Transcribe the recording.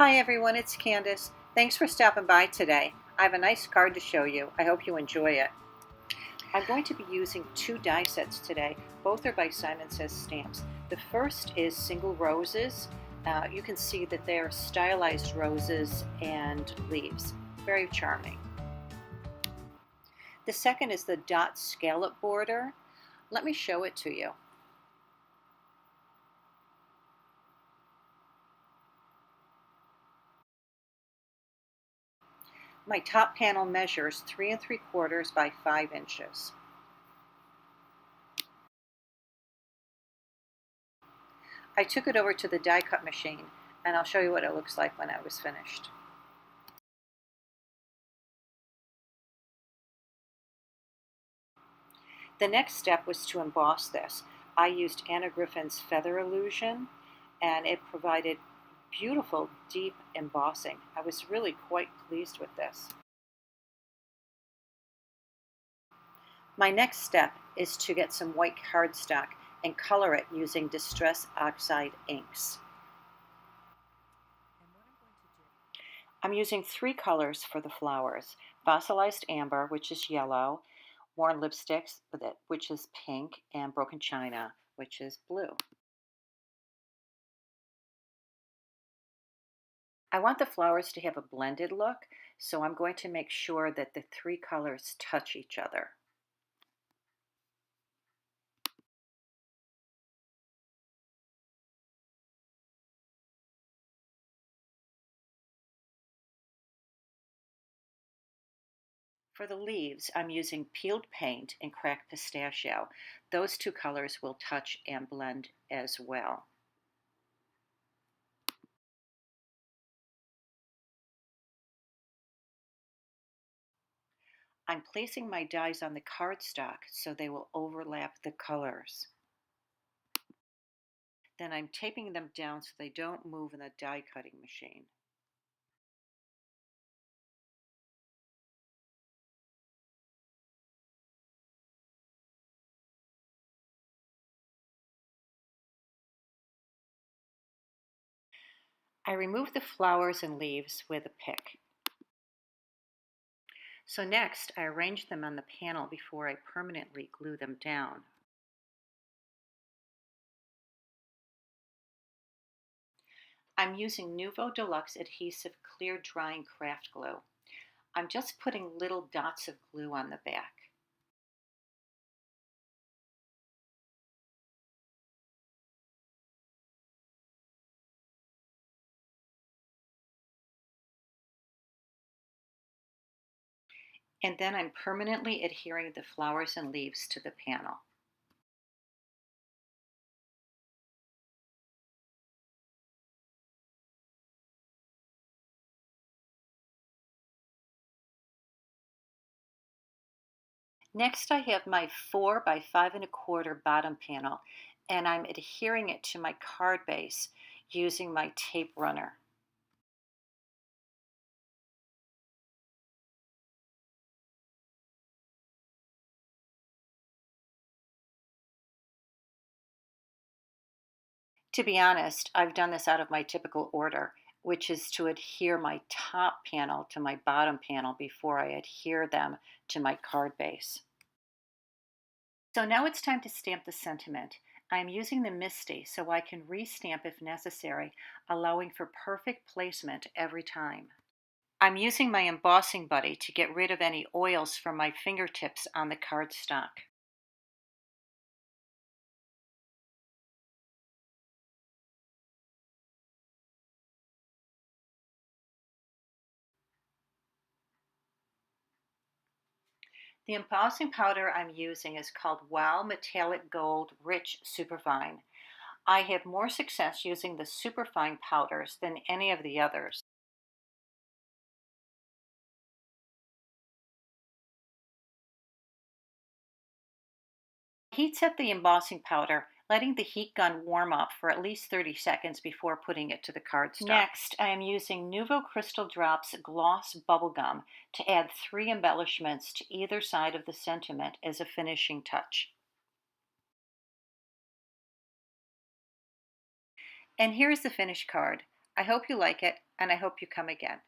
Hi everyone, it's Candace. Thanks for stopping by today. I have a nice card to show you. I hope you enjoy it. I'm going to be using two die sets today. Both are by Simon Says Stamps. The first is single roses. You can see that they are stylized roses and leaves. Very charming. The second is the dot scallop border. Let me show it to you. My top panel measures 3 3/4 by 5 inches. I took it over to the die cut machine and I'll show you what it looks like when I was finished. The next step was to emboss this. I used Anna Griffin's Feather Illusion and it provided beautiful deep embossing. I was really quite pleased with this. My next step is to get some white cardstock and color it using Distress Oxide inks. I'm using 3 colors for the flowers: Fossilized Amber, which is yellow, Worn Lipsticks, which is pink, and Broken China, which is blue. I want the flowers to have a blended look, so I'm going to make sure that the 3 colors touch each other. For the leaves, I'm using peeled paint and cracked pistachio. Those 2 colors will touch and blend as well. I'm placing my dies on the cardstock so they will overlap the colors. Then I'm taping them down so they don't move in the die cutting machine. I remove the flowers and leaves with a pick. So next, I arrange them on the panel before I permanently glue them down. I'm using Nuvo Deluxe Adhesive Clear Drying Craft Glue. I'm just putting little dots of glue on the back. And then I'm permanently adhering the flowers and leaves to the panel. Next, I have my 4 by 5 1/4 bottom panel, and I'm adhering it to my card base using my tape runner. To be honest, I've done this out of my typical order, which is to adhere my top panel to my bottom panel before I adhere them to my card base. So now it's time to stamp the sentiment. I'm using the MISTI so I can restamp if necessary, allowing for perfect placement every time. I'm using my embossing buddy to get rid of any oils from my fingertips on the cardstock. The embossing powder I'm using is called Wow Metallic Gold Rich Superfine. I have more success using the superfine powders than any of the others. Heat set the embossing powder, letting the heat gun warm up for at least 30 seconds before putting it to the cardstock. Next, I am using Nuvo Crystal Drops Gloss Bubblegum to add 3 embellishments to either side of the sentiment as a finishing touch. And here's the finished card. I hope you like it, and I hope you come again.